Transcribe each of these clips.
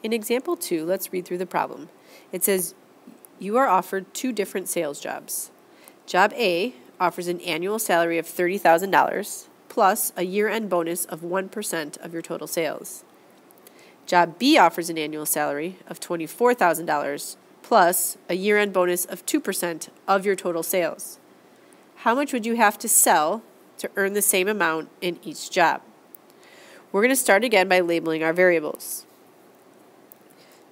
In example 2, let's read through the problem. It says, you are offered 2 different sales jobs. Job A offers an annual salary of $30,000 plus a year-end bonus of 1% of your total sales. Job B offers an annual salary of $24,000 plus a year-end bonus of 2% of your total sales. How much would you have to sell to earn the same amount in each job? We're going to start again by labeling our variables.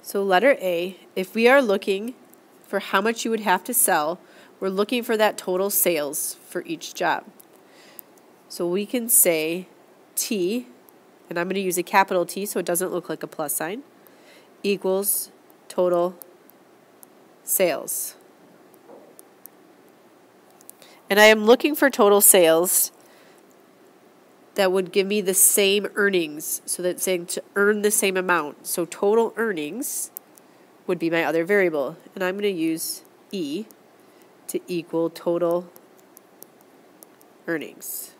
So letter A, if we are looking for how much you would have to sell, we're looking for that total sales for each job. So we can say T, and I'm going to use a capital T so it doesn't look like a plus sign, equals total sales. And I am looking for total sales that would give me the same earnings. So that's saying to earn the same amount. So total earnings would be my other variable. And I'm going to use E to equal total earnings.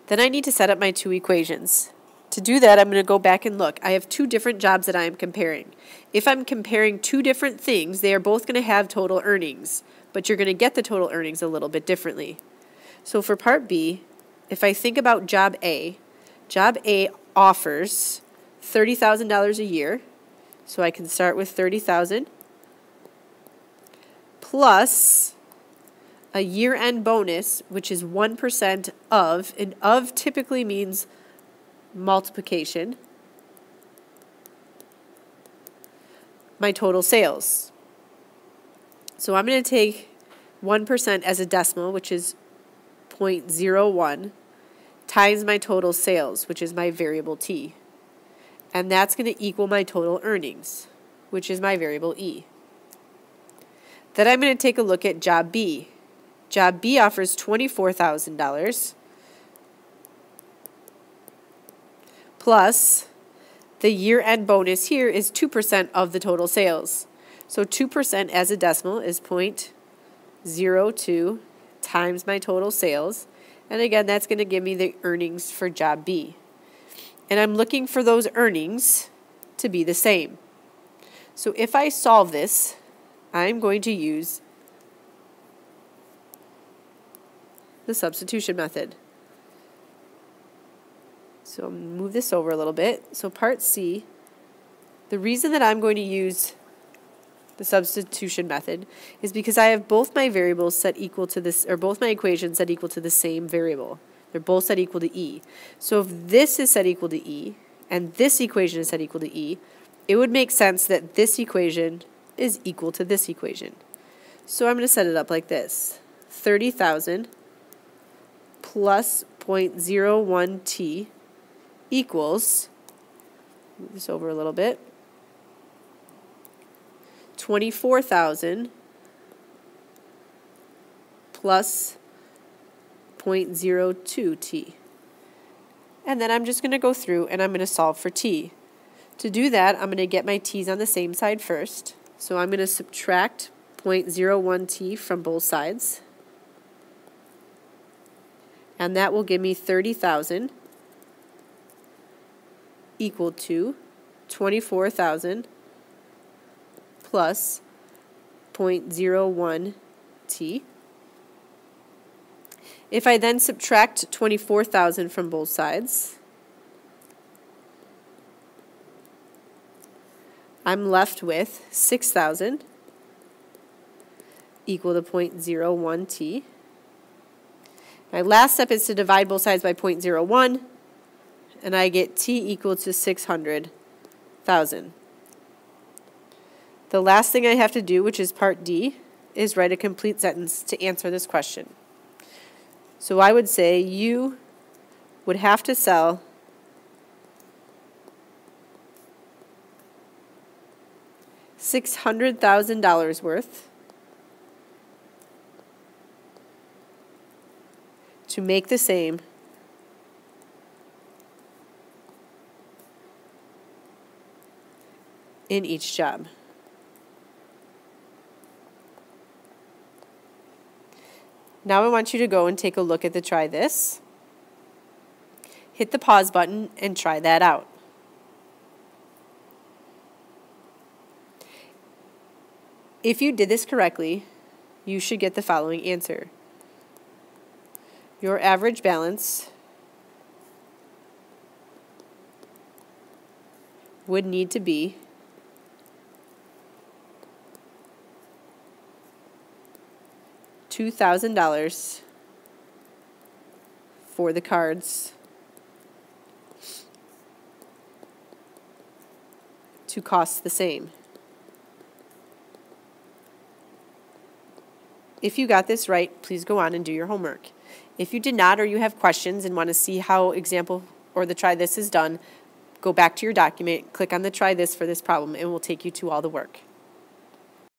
Then I need to set up my 2 equations. To do that, I'm going to go back and look. I have 2 different jobs that I am comparing. If I'm comparing 2 different things, they are both going to have total earnings, but you're going to get the total earnings a little bit differently. So for part B, if I think about job A offers $30,000 a year, so I can start with $30,000 plus a year-end bonus, which is 1% of, and of typically means multiplication, my total sales. So I'm going to take 1% as a decimal, which is 0.01, times my total sales, which is my variable T. And that's going to equal my total earnings, which is my variable E. Then I'm going to take a look at job B. Job B offers $24,000 plus the year-end bonus here is 2% of the total sales. So 2% as a decimal is 0.02 times my total sales. And again, that's going to give me the earnings for job B. And I'm looking for those earnings to be the same. So if I solve this, I'm going to use the substitution method. So I'll move this over a little bit. So part C, the reason that I'm going to use the substitution method is because I have both my variables set equal to this, or both my equations set equal to the same variable. They're both set equal to E. So if this is set equal to E, and this equation is set equal to E, it would make sense that this equation is equal to this equation. So I'm going to set it up like this. 30,000 plus 0.01 T equals, move this over a little bit, 24,000 plus 0.02 T. And then I'm just going to go through and I'm going to solve for T. To do that, I'm going to get my T's on the same side first. So I'm going to subtract 0.01 T from both sides. And that will give me 30,000 equal to 24,000 plus 0.01 T. If I then subtract 24,000 from both sides, I'm left with 6,000 equal to 0.01 T. My last step is to divide both sides by 0.01, and I get T equal to 600,000. The last thing I have to do, which is part D, is write a complete sentence to answer this question. So I would say you would have to sell $600,000 worth to make the same in each job. Now I want you to go and take a look at the try this. Hit the pause button and try that out. If you did this correctly, you should get the following answer. Your average balance would need to be $2,000 for the cards to cost the same. If you got this right, please go on and do your homework. If you did not, or you have questions and want to see how example or the try this is done, go back to your document, click on the try this for this problem, and we'll take you to all the work.